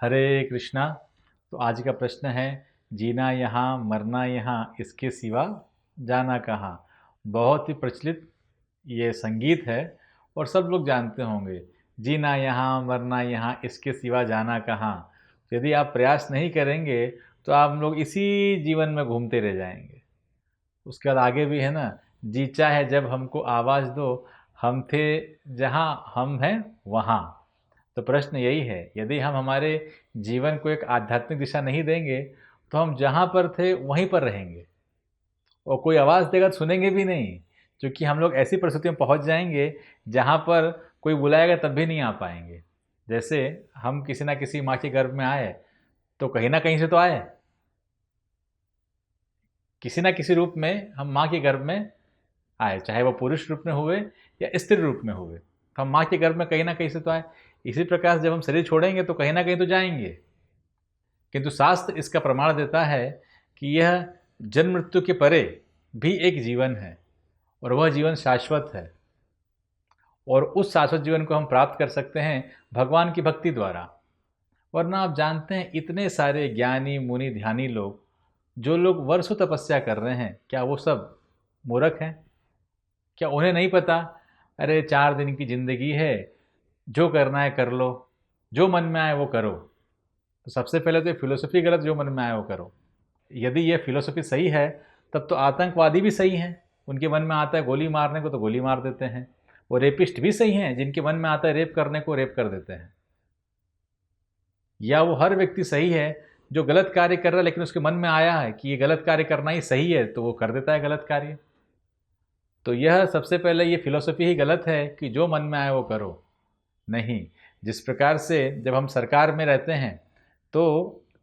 हरे कृष्णा। तो आज का प्रश्न है, जीना यहाँ मरना यहाँ, इसके सिवा जाना कहाँ। बहुत ही प्रचलित ये संगीत है और सब लोग जानते होंगे, जीना यहाँ मरना यहाँ, इसके सिवा जाना कहाँ। यदि आप प्रयास नहीं करेंगे तो आप लोग इसी जीवन में घूमते रह जाएंगे। उसके बाद आगे भी है ना, जी चाहे जब हमको आवाज़ दो, हम थे जहाँ हम हैं वहाँ। तो प्रश्न यही है, यदि हम हमारे जीवन को एक आध्यात्मिक दिशा नहीं देंगे तो हम जहाँ पर थे वहीं पर रहेंगे और कोई आवाज़ देगा तो सुनेंगे भी नहीं, क्योंकि हम लोग ऐसी परिस्थिति में पहुँच जाएंगे जहाँ पर कोई बुलाएगा तब भी नहीं आ पाएंगे। जैसे हम किसी ना किसी माँ के गर्भ में आए तो कहीं ना कहीं से तो आए, किसी ना किसी रूप में हम माँ के गर्भ में आए, चाहे वो पुरुष रूप में हुए या स्त्री रूप में हुए, तो हम माँ के गर्भ में कहीं ना कहीं से तो आए। इसी प्रकार से जब हम शरीर छोड़ेंगे तो कहीं ना कहीं तो जाएंगे, किंतु शास्त्र इसका प्रमाण देता है कि यह जन्म मृत्यु के परे भी एक जीवन है और वह जीवन शाश्वत है, और उस शाश्वत जीवन को हम प्राप्त कर सकते हैं भगवान की भक्ति द्वारा। वरना आप जानते हैं, इतने सारे ज्ञानी मुनि ध्यानी लोग, जो लोग वर्षों तपस्या कर रहे हैं, क्या वो सब मूर्ख हैं? क्या उन्हें नहीं पता, अरे 4 दिन की ज़िंदगी है, जो करना है कर लो, जो मन में आए वो करो। तो सबसे पहले तो ये फिलोसफी गलत, जो मन में आए वो करो। यदि ये फिलोसफी सही है तब तो आतंकवादी भी सही हैं, उनके मन में आता है गोली मारने को तो गोली मार देते हैं। वो रेपिस्ट भी सही हैं, जिनके मन में आता है रेप करने को रेप कर देते हैं। या वो हर व्यक्ति सही है जो गलत कार्य कर रहा है, लेकिन उसके मन में आया है कि ये गलत कार्य करना ही सही है तो वो कर देता है गलत कार्य। तो यह सबसे पहले ये फिलॉसफी ही गलत है कि जो मन में आए वो करो। नहीं, जिस प्रकार से जब हम सरकार में रहते हैं तो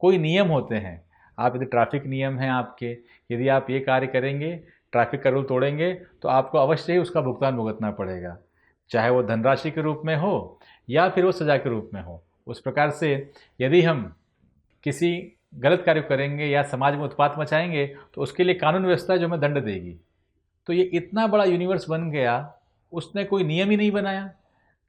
कोई नियम होते हैं। आप यदि ट्रैफिक नियम हैं आपके, यदि आप ये कार्य करेंगे, ट्रैफिक का रूल तोड़ेंगे, तो आपको अवश्य ही उसका भुगतान भुगतना पड़ेगा, चाहे वो धनराशि के रूप में हो या फिर वो सज़ा के रूप में हो। उस प्रकार से यदि हम किसी गलत कार्य करेंगे या समाज में उत्पात मचाएंगे तो उसके लिए कानून व्यवस्था जो हमें दंड देगी। तो ये इतना बड़ा यूनिवर्स बन गया, उसने कोई नियम ही नहीं बनाया,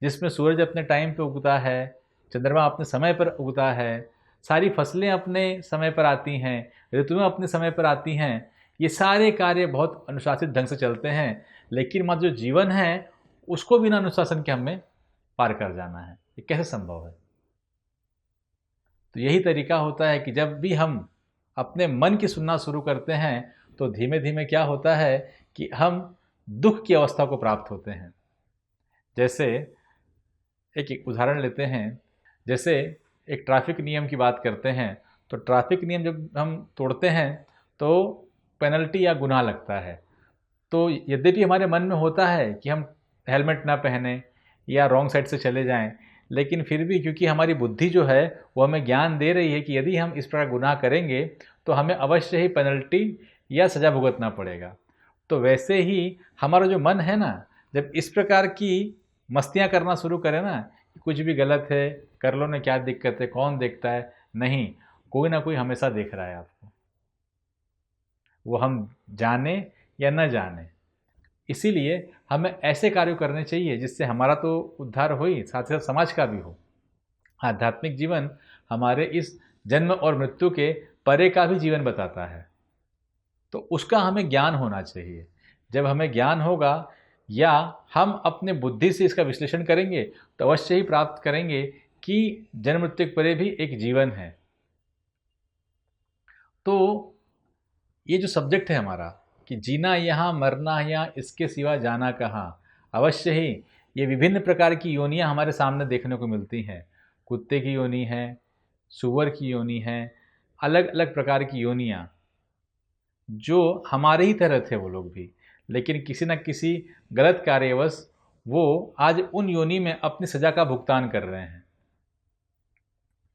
जिसमें सूरज अपने टाइम पे उगता है, चंद्रमा अपने समय पर उगता है, सारी फसलें अपने समय पर आती हैं, ऋतुएं अपने समय पर आती हैं। ये सारे कार्य बहुत अनुशासित ढंग से चलते हैं, लेकिन हमारा जो जीवन है उसको बिना अनुशासन के हमें पार कर जाना है। ये कैसे संभव है? तो यही तरीका होता है कि जब भी हम अपने मन की सुनना शुरू करते हैं तो धीमे धीमे क्या होता है कि हम दुख की अवस्था को प्राप्त होते हैं। जैसे एक उदाहरण लेते हैं, जैसे एक ट्रैफिक नियम की बात करते हैं, तो ट्रैफिक नियम जब हम तोड़ते हैं तो पेनल्टी या गुनाह लगता है। तो यद्यपि हमारे मन में होता है कि हम हेलमेट ना पहने या रॉन्ग साइड से चले जाएं, लेकिन फिर भी क्योंकि हमारी बुद्धि जो है वो हमें ज्ञान दे रही है कि यदि हम इस प्रकार गुनाह करेंगे तो हमें अवश्य ही पेनल्टी या सज़ा भुगतना पड़ेगा। तो वैसे ही हमारा जो मन है ना, जब इस प्रकार की मस्तियाँ करना शुरू करे ना, कुछ भी गलत है कर लो ना, क्या दिक्कत है, कौन देखता है, नहीं, कोई ना कोई हमेशा देख रहा है आपको, वो हम जाने या न जाने। इसीलिए हमें ऐसे कार्य करने चाहिए जिससे हमारा तो उद्धार हो ही, साथ ही साथ समाज का भी हो। आध्यात्मिक जीवन हमारे इस जन्म और मृत्यु के परे का भी जीवन बताता है, तो उसका हमें ज्ञान होना चाहिए। जब हमें ज्ञान होगा या हम अपने बुद्धि से इसका विश्लेषण करेंगे तो अवश्य ही प्राप्त करेंगे कि जन्म मृत्यु के परे भी एक जीवन है। तो ये जो सब्जेक्ट है हमारा कि जीना यहाँ मरना यहाँ, इसके सिवा जाना कहाँ, अवश्य ही ये विभिन्न प्रकार की योनियाँ हमारे सामने देखने को मिलती हैं। कुत्ते की योनि है, सूअर की योनि है, अलग अलग प्रकार की योनियाँ, जो हमारे ही तरह थे वो लोग भी, लेकिन किसी न किसी गलत कार्यवश वो आज उन योनि में अपनी सज़ा का भुगतान कर रहे हैं,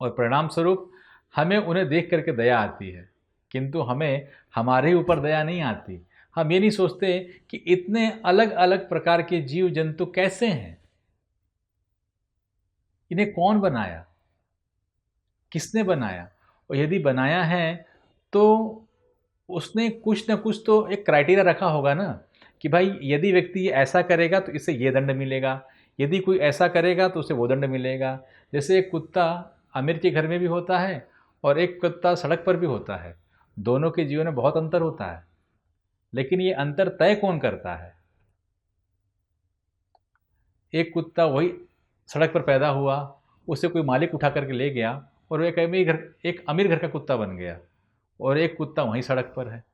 और परिणाम स्वरूप हमें उन्हें देख करके दया आती है, किंतु हमें हमारे ही ऊपर दया नहीं आती। हम ये नहीं सोचते कि इतने अलग अलग प्रकार के जीव जंतु कैसे हैं, इन्हें कौन बनाया, किसने बनाया, और यदि बनाया है तो उसने कुछ न कुछ तो एक क्राइटेरिया रखा होगा ना, कि भाई यदि व्यक्ति ये ऐसा करेगा तो इसे ये दंड मिलेगा, यदि कोई ऐसा करेगा तो उसे वो दंड मिलेगा। जैसे एक कुत्ता अमीर के घर में भी होता है और एक कुत्ता सड़क पर भी होता है। दोनों के जीवन में बहुत अंतर होता है, लेकिन ये अंतर तय कौन करता है? एक कुत्ता वही सड़क पर पैदा हुआ, उसे कोई मालिक उठा करके ले गया और वो एक अमीर घर का कुत्ता बन गया, और एक कुत्ता वहीं सड़क पर है।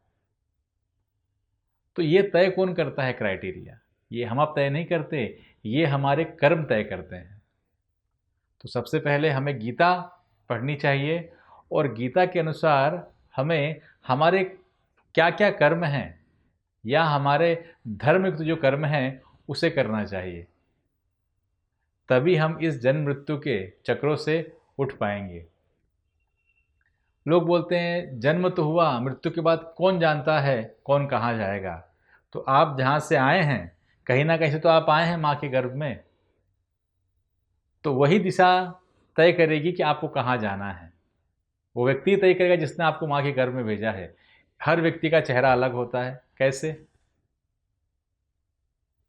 तो ये तय कौन करता है क्राइटेरिया? ये हम आप तय नहीं करते, ये हमारे कर्म तय करते हैं। तो सबसे पहले हमें गीता पढ़नी चाहिए, और गीता के अनुसार हमें हमारे क्या क्या कर्म हैं, या हमारे धर्म युक्त जो कर्म हैं उसे करना चाहिए। तभी हम इस जन्म मृत्यु के चक्रों से उठ पाएंगे। लोग बोलते हैं जन्म तो हुआ, मृत्यु के बाद कौन जानता है कौन कहाँ जाएगा। तो आप जहाँ से आए हैं, कहीं ना कहीं से तो आप आए हैं माँ के गर्भ में, तो वही दिशा तय करेगी कि आपको कहाँ जाना है। वो व्यक्ति तय करेगा जिसने आपको माँ के गर्भ में भेजा है। हर व्यक्ति का चेहरा अलग होता है। कैसे?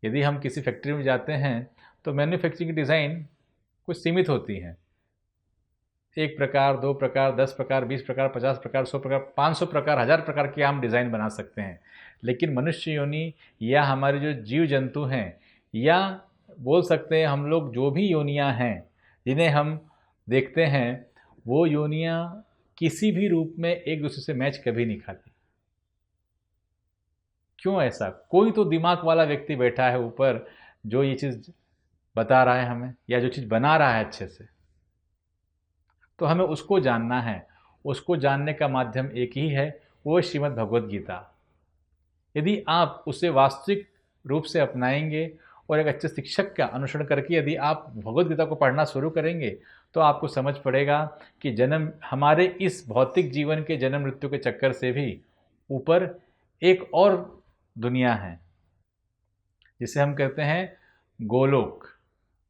यदि हम किसी फैक्ट्री में जाते हैं तो मैन्युफैक्चरिंग की डिज़ाइन कुछ सीमित होती हैं। 1 प्रकार, 2 प्रकार, 10 प्रकार, 20 प्रकार, 50 प्रकार, 100 प्रकार, 500 प्रकार, 1000 प्रकार की हम डिज़ाइन बना सकते हैं। लेकिन मनुष्य योनि या हमारे जो जीव जंतु हैं, या बोल सकते हैं हम लोग जो भी योनियां हैं जिन्हें हम देखते हैं, वो योनियां किसी भी रूप में एक दूसरे से मैच कभी नहीं खाती। क्यों ऐसा? कोई तो दिमाग वाला व्यक्ति बैठा है ऊपर जो ये चीज़ बता रहा है हमें, या जो चीज़ बना रहा है अच्छे से। तो हमें उसको जानना है। उसको जानने का माध्यम एक ही है, वो श्रीमद् भगवद गीता। यदि आप उसे वास्तविक रूप से अपनाएंगे और एक अच्छे शिक्षक का अनुसरण करके यदि आप भगवद गीता को पढ़ना शुरू करेंगे, तो आपको समझ पड़ेगा कि जन्म हमारे इस भौतिक जीवन के जन्म मृत्यु के चक्कर से भी ऊपर एक और दुनिया है, जिसे हम कहते हैं गोलोक।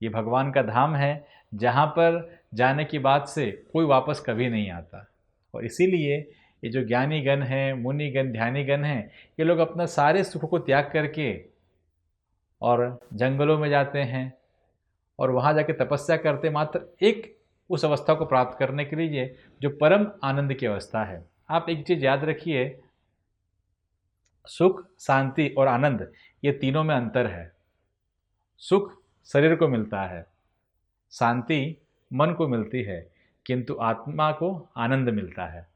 ये भगवान का धाम है, जहाँ पर जाने की बात से कोई वापस कभी नहीं आता। और इसीलिए ये जो ज्ञानीगण हैं, मुनिगण, ध्यानीगण हैं, ये लोग अपना सारे सुख को त्याग करके और जंगलों में जाते हैं और वहाँ जाके तपस्या करते, मात्र एक उस अवस्था को प्राप्त करने के लिए जो परम आनंद की अवस्था है। आप एक चीज़ याद रखिए, सुख, शांति और आनंद, ये तीनों में अंतर है। सुख शरीर को मिलता है, शांति मन को मिलती है, किंतु आत्मा को आनंद मिलता है।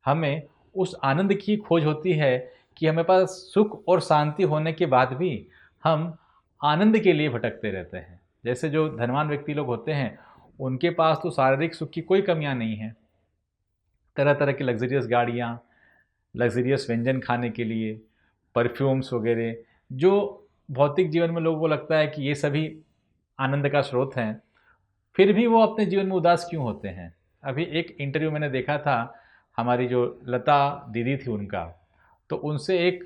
हमें उस आनंद की खोज होती है कि हमें पास सुख और शांति होने के बाद भी हम आनंद के लिए भटकते रहते हैं। जैसे जो धनवान व्यक्ति लोग होते हैं, उनके पास तो शारीरिक सुख की कोई कमियां नहीं है। तरह तरह की लग्जरियस गाड़ियाँ, लग्जरियस व्यंजन खाने के लिए, परफ्यूम्स वगैरह, जो भौतिक जीवन में लोगों को लगता है कि ये सभी आनंद का स्रोत हैं, फिर भी वो अपने जीवन में उदास क्यों होते हैं? अभी एक इंटरव्यू मैंने देखा था, हमारी जो लता दीदी थी उनका, तो उनसे एक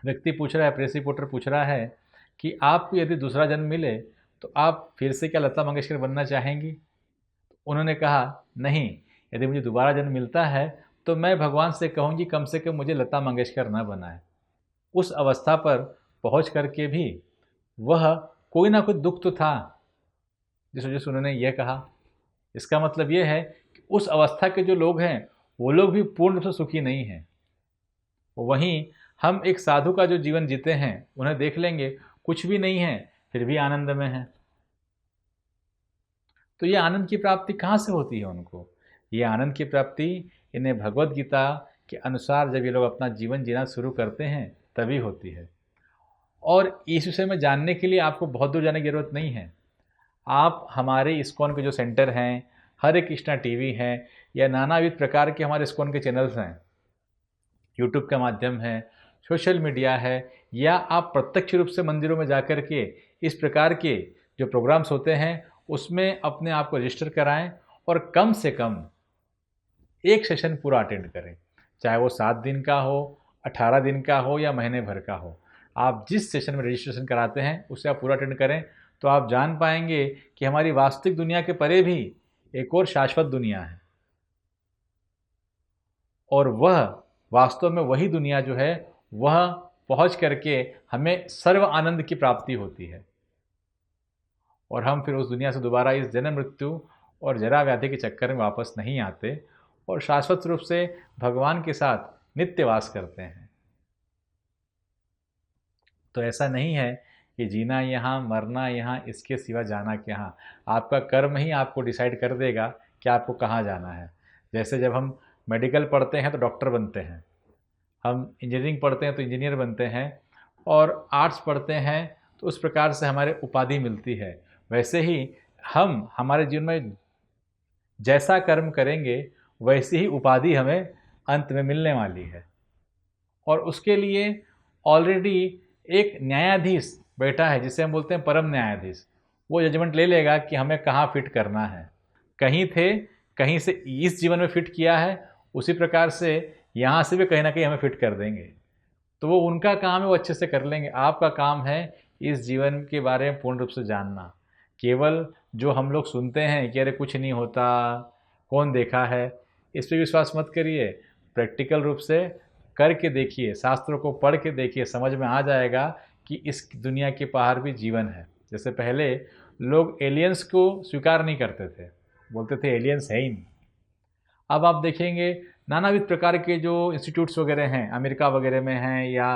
व्यक्ति पूछ रहा है, प्रेस रिपोर्टर पूछ रहा है कि आपको यदि दूसरा जन्म मिले तो आप फिर से क्या लता मंगेशकर बनना चाहेंगी? उन्होंने कहा नहीं, यदि मुझे दोबारा जन्म मिलता है तो मैं भगवान से कहूँगी कम से कम मुझे लता मंगेशकर ना बनाए। उस अवस्था पर पहुँच करके भी वह कोई ना कोई दुख तो था, जिस वजह से उन्होंने यह कहा। इसका मतलब यह है कि उस अवस्था के जो लोग हैं, वो लोग भी पूर्ण रूप से सुखी नहीं हैं। वहीं हम एक साधु का जो जीवन जीते हैं, उन्हें देख लेंगे, कुछ भी नहीं है फिर भी आनंद में है। तो ये आनंद की प्राप्ति कहाँ से होती है उनको? ये आनंद की प्राप्ति इन्हें भगवद गीता के अनुसार जब ये लोग अपना जीवन जीना शुरू करते हैं तभी होती है। और इस विषय में जानने के लिए आपको बहुत दूर जाने की ज़रूरत नहीं है। आप हमारे इस्कॉन के जो सेंटर हैं, हरे कृष्णा टीवी हैं, या नानाविध प्रकार के हमारे इस्कॉन के चैनल्स हैं, यूट्यूब का माध्यम है, सोशल मीडिया है, या आप प्रत्यक्ष रूप से मंदिरों में जाकर के इस प्रकार के जो प्रोग्राम्स होते हैं उसमें अपने आप को रजिस्टर कराएं और कम से कम एक सेशन पूरा अटेंड करें। चाहे वो 7 दिन का हो, 18 दिन का हो, या महीने भर का हो। आप जिस सेशन में रजिस्ट्रेशन कराते हैं उसे आप पूरा अटेंड करें, तो आप जान पाएंगे कि हमारी वास्तविक दुनिया के परे भी एक और शाश्वत दुनिया है, और वह वास्तव में वही दुनिया जो है, वह पहुंच करके हमें सर्व आनंद की प्राप्ति होती है, और हम फिर उस दुनिया से दोबारा इस जन्म मृत्यु और जरा व्याधि के चक्कर में वापस नहीं आते और शाश्वत रूप से भगवान के साथ नित्यवास करते हैं। तो ऐसा नहीं है कि जीना यहाँ, मरना यहाँ, इसके सिवा जाना कहाँ। आपका कर्म ही आपको डिसाइड कर देगा कि आपको कहाँ जाना है। जैसे जब हम मेडिकल पढ़ते हैं तो डॉक्टर बनते हैं, हम इंजीनियरिंग पढ़ते हैं तो इंजीनियर बनते हैं, और आर्ट्स पढ़ते हैं तो उस प्रकार से हमारे उपाधि मिलती है। वैसे ही हम हमारे जीवन में जैसा कर्म करेंगे वैसी ही उपाधि हमें अंत में मिलने वाली है। और उसके लिए ऑलरेडी एक न्यायाधीश बैठा है जिसे हम बोलते हैं परम न्यायाधीश। वो जजमेंट ले लेगा कि हमें कहाँ फिट करना है। कहीं थे, कहीं से इस जीवन में फिट किया है, उसी प्रकार से यहाँ से भी कहीं ना कहीं हमें फिट कर देंगे। तो वो उनका काम है, वो अच्छे से कर लेंगे। आपका काम है इस जीवन के बारे में पूर्ण रूप से जानना। केवल जो हम लोग सुनते हैं कि अरे कुछ नहीं होता, कौन देखा है, इस पर विश्वास मत करिए। प्रैक्टिकल रूप से करके देखिए, शास्त्रों को पढ़ के देखिए, समझ में आ जाएगा कि इस दुनिया के बाहर भी जीवन है। जैसे पहले लोग एलियंस को स्वीकार नहीं करते थे, बोलते थे एलियंस है ही नहीं। अब आप देखेंगे नानाविध प्रकार के जो इंस्टीट्यूट्स वगैरह हैं, अमेरिका वगैरह में हैं या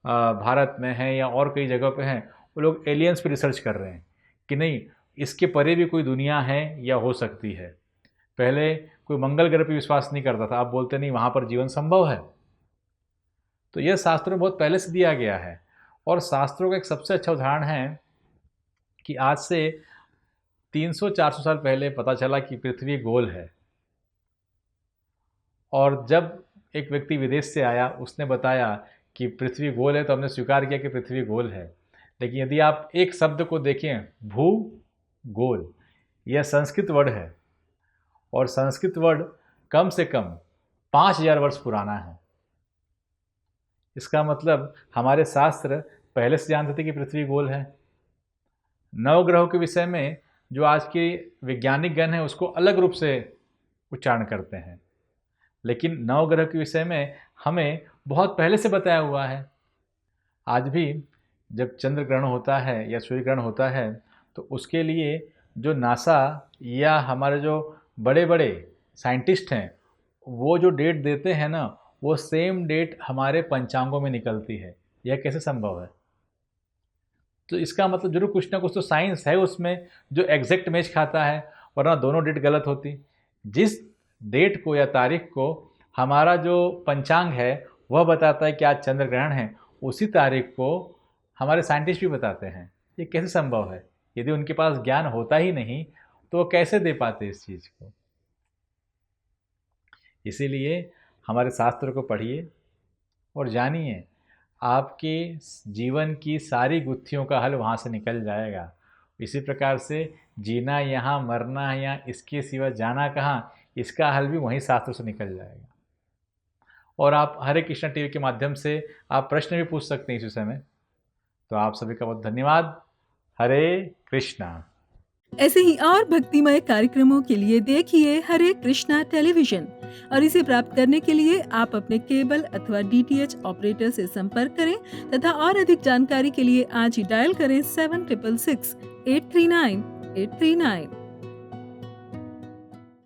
भारत में हैं या और कई जगह पे हैं, वो लोग एलियंस पे रिसर्च कर रहे हैं कि नहीं इसके परे भी कोई दुनिया है या हो सकती है। पहले कोई मंगल ग्रह पे विश्वास नहीं करता था, आप बोलते नहीं वहाँ पर जीवन संभव है। तो यह शास्त्रों में बहुत पहले से दिया गया है। और शास्त्रों का एक सबसे अच्छा उदाहरण है कि आज से 300-400 साल पहले पता चला कि पृथ्वी गोल है। और जब एक व्यक्ति विदेश से आया, उसने बताया कि पृथ्वी गोल है, तो हमने स्वीकार किया कि पृथ्वी गोल है। लेकिन यदि आप एक शब्द को देखें, भू गोल, यह संस्कृत वर्ड है और संस्कृत वर्ड कम से कम 5000 वर्ष पुराना है। इसका मतलब हमारे शास्त्र पहले से जानते थे कि पृथ्वी गोल है। नवग्रहों के विषय में जो आज के वैज्ञानिक गण हैं उसको अलग रूप से उच्चारण करते हैं, लेकिन नवग्रह के विषय में हमें बहुत पहले से बताया हुआ है। आज भी जब चंद्र ग्रहण होता है या सूर्य ग्रहण होता है तो उसके लिए जो नासा या हमारे जो बड़े बड़े साइंटिस्ट हैं वो जो डेट देते हैं ना, वो सेम डेट हमारे पंचांगों में निकलती है। यह कैसे संभव है? तो इसका मतलब जरूर कुछ ना कुछ तो साइंस है उसमें जो एग्जैक्ट मैच खाता है, वरना दोनों डेट गलत होती। जिस डेट को या तारीख को हमारा जो पंचांग है वह बताता है कि आज चंद्र ग्रहण है, उसी तारीख को हमारे साइंटिस्ट भी बताते हैं। ये कैसे संभव है? यदि उनके पास ज्ञान होता ही नहीं तो वो कैसे दे पाते इस चीज़ को? इसीलिए हमारे शास्त्रों को पढ़िए और जानिए, आपके जीवन की सारी गुत्थियों का हल वहाँ से निकल जाएगा। इसी प्रकार से जीना यहाँ, मरना यहाँ, इसके सिवा जाना कहाँ, इसका हल भी वहीं शास्त्रों से निकल जाएगा। और आप हरे कृष्णा टीवी के माध्यम से आप प्रश्न भी पूछ सकते हैं इस विषय में। तो आप सभी का बहुत धन्यवाद। हरे कृष्णा। ऐसे ही और भक्तिमय कार्यक्रमों के लिए देखिए हरे कृष्णा टेलीविजन, और इसे प्राप्त करने के लिए आप अपने केबल अथवा DTH ऑपरेटर से संपर्क करें तथा और अधिक जानकारी के लिए आज ही डायल करें 7666 839 839।